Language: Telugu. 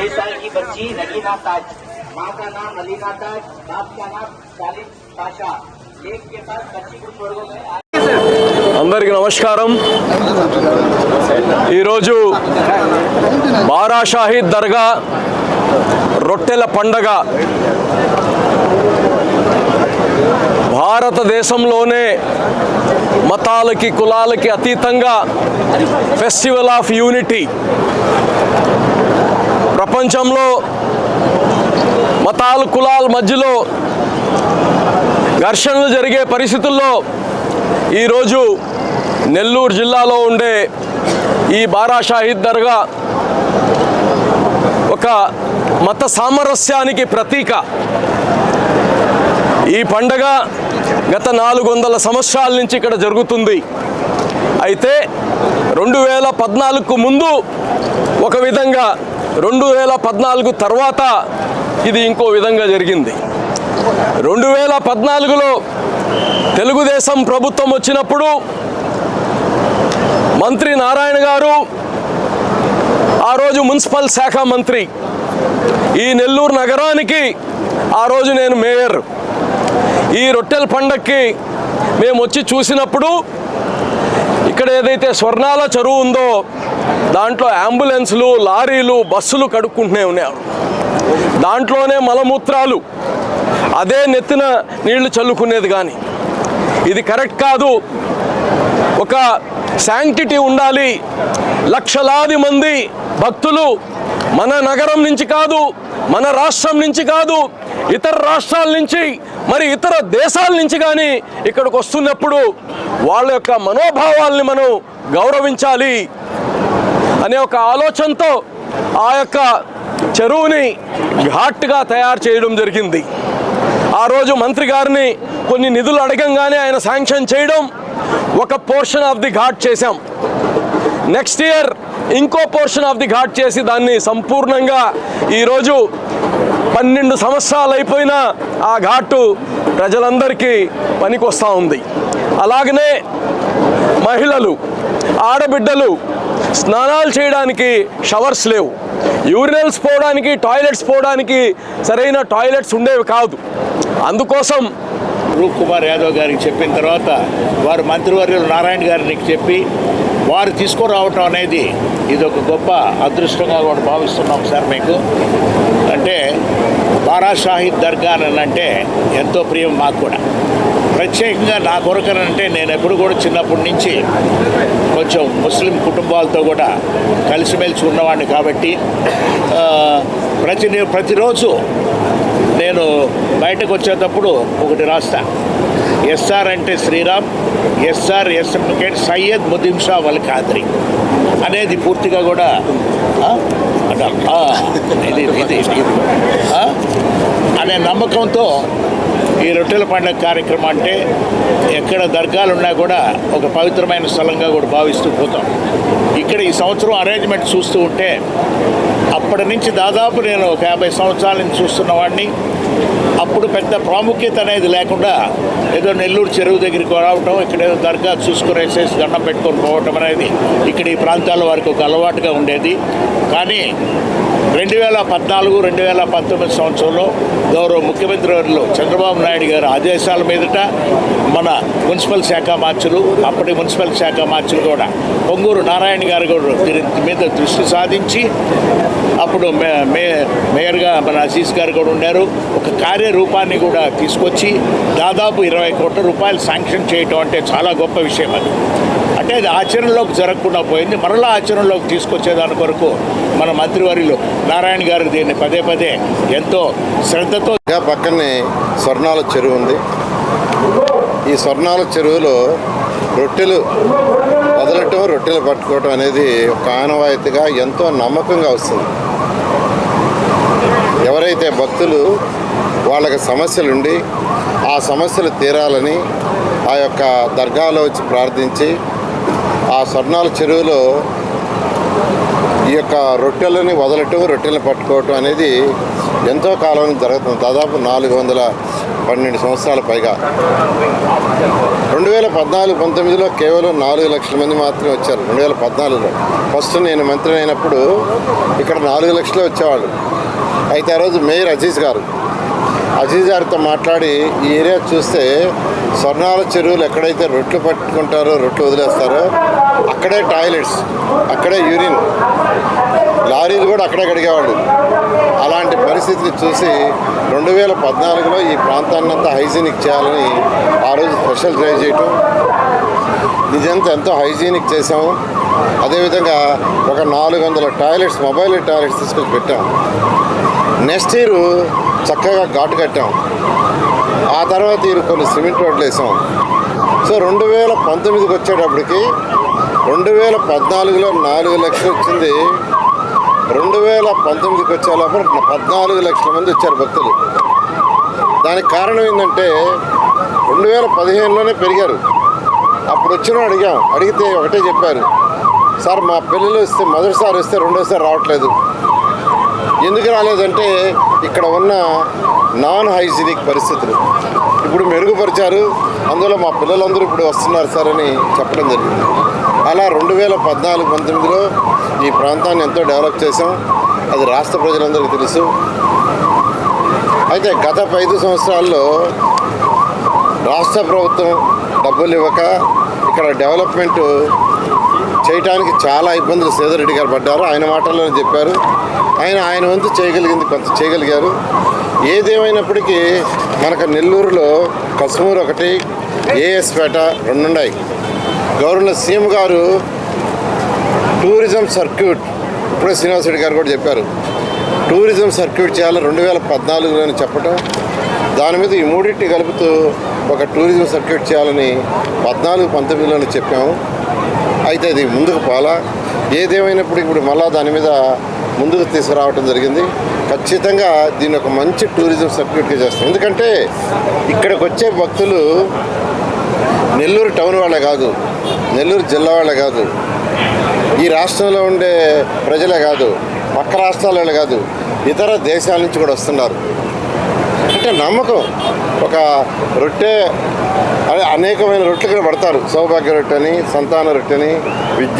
साल की बच्ची रगीना ताज, माँ का नाम अलीना ताज, बाप का नाम सालिम पाशा। लेक के पास बच्ची को छोड़ो गए। అందరికీ నమస్కారం। ఈరోజు బారా షాహీద్ దర్గా రొట్టెల పండగ భారతదేశంలోనే మతాలకి కులాలకి అతీతంగా ఫెస్టివల్ ఆఫ్ యూనిటీ, ప్రపంచంలో మతాలు కులాల మధ్యలో ఘర్షణలు జరిగే పరిస్థితుల్లో ఈరోజు నెల్లూరు జిల్లాలో ఉండే ఈ బారా షాహీద్ దర్గా ఒక మత సామరస్యానికి ప్రతీక। ఈ పండగ గత 400 సంవత్సరాల నుంచి ఇక్కడ జరుగుతుంది। అయితే 2014కు ముందు ఒక విధంగా, 2014 తర్వాత ఇది ఇంకో విధంగా జరిగింది। 2014లో తెలుగుదేశం ప్రభుత్వం వచ్చినప్పుడు మంత్రి నారాయణ గారు ఆ రోజు మున్సిపల్ శాఖ మంత్రి, ఈ నెల్లూరు నగరానికి ఆ రోజు నేను మేయర్। ఈ రొట్టెల పండక్కి మేము వచ్చి చూసినప్పుడు ఇక్కడ ఏదైతే స్వర్ణాల చెరువు ఉందో దాంట్లో అంబులెన్సులు, లారీలు, బస్సులు కడుక్కుంటూనే ఉన్నారు। దాంట్లోనే మలమూత్రాలు, అదే నెత్తిన నీళ్లు చల్లుకునేది। కానీ ఇది కరెక్ట్ కాదు। ఒక శాంక్టిటీ ఉండాలి। లక్షలాది మంది భక్తులు మన నగరం నుంచి కాదు, మన రాష్ట్రం నుంచి కాదు, ఇతర రాష్ట్రాల నుంచి, మరి ఇతర దేశాల నుంచి కానీ ఇక్కడికి వస్తున్నప్పుడు వాళ్ళ యొక్క మనోభావాల్ని మనం గౌరవించాలి అనే ఒక ఆలోచనతో ఆ యొక్క చెరువుని ఘాట్గా తయారు చేయడం జరిగింది। ఆ రోజు మంత్రి గారిని కొన్ని నిధులు అడగంగానే ఆయన శాంక్షన్ చేయడం, ఒక పోర్షన్ ఆఫ్ ది ఘాట్ చేశాం। నెక్స్ట్ ఇయర్ ఇంకో పోర్షన్ ఆఫ్ ది ఘాట్ చేసి దాన్ని సంపూర్ణంగా ఈరోజు 12 సంవత్సరాలు అయిపోయినా ఆ ఘాటు ప్రజలందరికీ పనికొస్తూ ఉంది। అలాగనే మహిళలు, ఆడబిడ్డలు స్నానాలు చేయడానికి షవర్స్ లేవు, యూరినల్స్ పోవడానికి, టాయిలెట్స్ పోవడానికి సరైన టాయిలెట్స్ ఉండేవి కాదు। అందుకోసం రూప్ కుమార్ యాదవ్ గారికి చెప్పిన తర్వాత వారు మంత్రివర్యులు నారాయణ గారికి చెప్పి వారు తీసుకురావటం అనేది ఇది ఒక గొప్ప అదృష్టంగా కూడా భావిస్తున్నాం సార్ మీకు। అంటే బారా షాహీద్ దర్గా అంటే ఎంతో ప్రియం మాకు కూడా। ప్రత్యేకంగా నా కొరకనంటే నేను ఎప్పుడు కూడా చిన్నప్పటి నుంచి కొంచెం ముస్లిం కుటుంబాలతో కూడా కలిసిమెలిసి ఉన్నవాడిని కాబట్టి ప్రతిరోజు నేను బయటకు వచ్చేటప్పుడు ఒకటి రాస్తా, ఎస్ఆర్ అంటే శ్రీరామ్, ఎస్ఆర్ ఎస్ఎంకేట్ సయ్యద్ ముదీన్ షా వల్ ఖాద్రి అనేది పూర్తిగా కూడా అనే నమ్మకంతో ఈ రొట్టెల పండుగ కార్యక్రమం అంటే ఎక్కడ దర్గాలు ఉన్నా కూడా ఒక పవిత్రమైన స్థలంగా కూడా భావిస్తూ పోతాం। ఇక్కడ ఈ సంవత్సరం అరేంజ్మెంట్ చూస్తూ ఉంటే అప్పటి నుంచి దాదాపు నేను ఒక 50 సంవత్సరాల నుంచి చూస్తున్న వాడిని। అప్పుడు పెద్ద ప్రాముఖ్యత అనేది లేకుండా ఏదో నెల్లూరు చెరువు దగ్గరికి రావటం, ఇక్కడ ఏదో దర్గా చూసుకుని వేసేసి దండం పెట్టుకొని పోవటం అనేది ఇక్కడ ఈ ప్రాంతాల వారికి ఒక అలవాటుగా ఉండేది। కానీ 2014, 2019 సంవత్సరంలో గౌరవ ముఖ్యమంత్రి వర్యులు చంద్రబాబు నాయుడు గారి ఆదేశాల మీదట మన మున్సిపల్ శాఖ మార్చులు, అప్పటి మున్సిపల్ శాఖ మార్చులు కూడా పొంగూరు నారాయణ గారు కూడా దీని మీద దృష్టి సాధించి అప్పుడు మేయర్గా మన అజీజ్ గారు కూడా ఉన్నారు, ఒక కార్యరూపాన్ని కూడా తీసుకొచ్చి దాదాపు 20 కోట్ల రూపాయలు శాంక్షన్ చేయటం అంటే చాలా గొప్ప విషయం అది। అంటే అది ఆచరణలోకి జరగకుండా పోయింది, మరలా ఆచరణలోకి తీసుకొచ్చేదాని కొరకు మన మంత్రివర్యులు నారాయణ గారు దీన్ని పదే పదే ఎంతో శ్రద్ధతో। పక్కనే స్వర్ణాల చెరువు ఉంది। ఈ స్వర్ణాల చెరువులో రొట్టెలు వదలటం, రొట్టెలు పట్టుకోవటం అనేది ఒక ఆనవాయితీగా ఎంతో నమ్మకంగా వస్తుంది। ఎవరైతే భక్తులు వాళ్ళకి సమస్యలుండి ఆ సమస్యలు తీరాలని ఆ యొక్క దర్గాలో వచ్చి ప్రార్థించి ఆ స్వర్ణాల చెరువులో ఈ యొక్క రొట్టెలని వదలటం, రొట్టెలను పట్టుకోవటం అనేది ఎంతో కాలం నుంచి జరుగుతుంది. దాదాపు 412 సంవత్సరాల పైగా. 2014-19లో కేవలం 4 లక్షల మంది మాత్రమే వచ్చారు. 2014లో ఫస్ట్ నేను మంత్రి అయినప్పుడు ఇక్కడ 4 లక్షలే వచ్చేవాళ్ళు. అయితే ఆ రోజు మేయర్ అజీజ్ గారితో మాట్లాడి ఈ ఏరియా చూస్తే స్వర్ణాల చెరువులు ఎక్కడైతే రొట్టెలు పట్టుకుంటారో, రొట్టెలు వదిలేస్తారో అక్కడే టాయిలెట్స్, అక్కడే యూరిన్, లారీలు కూడా అక్కడే కడిగేవాళ్ళు. అలాంటి పరిస్థితిని చూసి 2014లో ఈ ప్రాంతాన్ని అంతా హైజీనిక్ చేయాలని ఆ రోజు స్పెషల్ డ్రైవ్ చేయటం, నిజంతా ఎంతో హైజీనిక్ చేసాము. అదేవిధంగా ఒక 400 టాయిలెట్స్, మొబైల్ టాయిలెట్స్ తీసుకొచ్చి పెట్టాం. నెక్స్ట్ ఇయర్ చక్కగా ఘాటు కట్టాం. ఆ తర్వాత ఇయర్ కొన్ని సిమెంట్ రోడ్లు వేసాం. సో 2019కి వచ్చేటప్పటికి 2014లో 4 లక్షలు వచ్చింది. 2019కి వచ్చే లోపల 14 లక్షల మంది వచ్చారు భక్తులు. దానికి కారణం ఏంటంటే 2015లోనే పెరిగారు. అప్పుడు వచ్చిన అడిగితే ఒకటే చెప్పారు, సార్ మా పిల్లలు వస్తే మొదటిసారి వస్తే రెండోసారి రావట్లేదు. ఎందుకు రాలేదంటే ఇక్కడ ఉన్న నాన్ హైజీనిక్ పరిస్థితులు ఇప్పుడు మెరుగుపరిచారు, అందులో మా పిల్లలందరూ ఇప్పుడు వస్తున్నారు సార్ అని చెప్పడం జరిగింది. అలా 2014-19లో ఈ ప్రాంతాన్ని ఎంతో డెవలప్ చేసాం. అది రాష్ట్ర ప్రజలందరికీ తెలుసు. అయితే గత 5 సంవత్సరాల్లో రాష్ట్ర ప్రభుత్వం డబ్బులు ఇవ్వక ఇక్కడ డెవలప్మెంట్ చేయడానికి చాలా ఇబ్బందులు సేదర్ రెడ్డి గారు పడ్డారు. ఆయన మాటల్లోనే చెప్పారు. ఆయన వంతు చేయగలిగింది కొంత చేయగలిగారు. ఏదేమైనప్పటికీ మనకు నెల్లూరులో కస్మూరు ఒకటి, ఏఎస్ పేట 2 ఉన్నాయి. గవర్నర్ సీఎం గారు టూరిజం సర్క్యూట్, ఇప్పుడే శ్రీనివాస్ రెడ్డి గారు కూడా చెప్పారు, టూరిజం సర్క్యూట్ చేయాలని 2014లోనే చెప్పటం, దాని మీద ఈ మూడింటి కలుపుతూ ఒక టూరిజం సర్క్యూట్ చేయాలని 14-19లోనే చెప్పాము. అయితే అది ముందుకు పోలా. ఏదేమైనప్పుడు ఇప్పుడు మళ్ళా దాని మీద ముందుకు తీసుకురావటం జరిగింది. ఖచ్చితంగా దీన్ని ఒక మంచి టూరిజం సర్క్యూట్గా చేస్తాం. ఎందుకంటే ఇక్కడికి వచ్చే భక్తులు నెల్లూరు టౌన్ వాళ్ళే కాదు, నెల్లూరు జిల్లా వాళ్ళే కాదు, ఈ రాష్ట్రంలో ఉండే ప్రజలే కాదు, పక్క రాష్ట్రాల వాళ్ళే కాదు, ఇతర దేశాల నుంచి కూడా వస్తున్నారు. అంటే నమ్మకం. ఒక రొట్టె అనేకమైన రొట్టెలు కూడా పడతారు. సౌభాగ్య రొట్టెని, సంతాన రొట్టెని, విద్య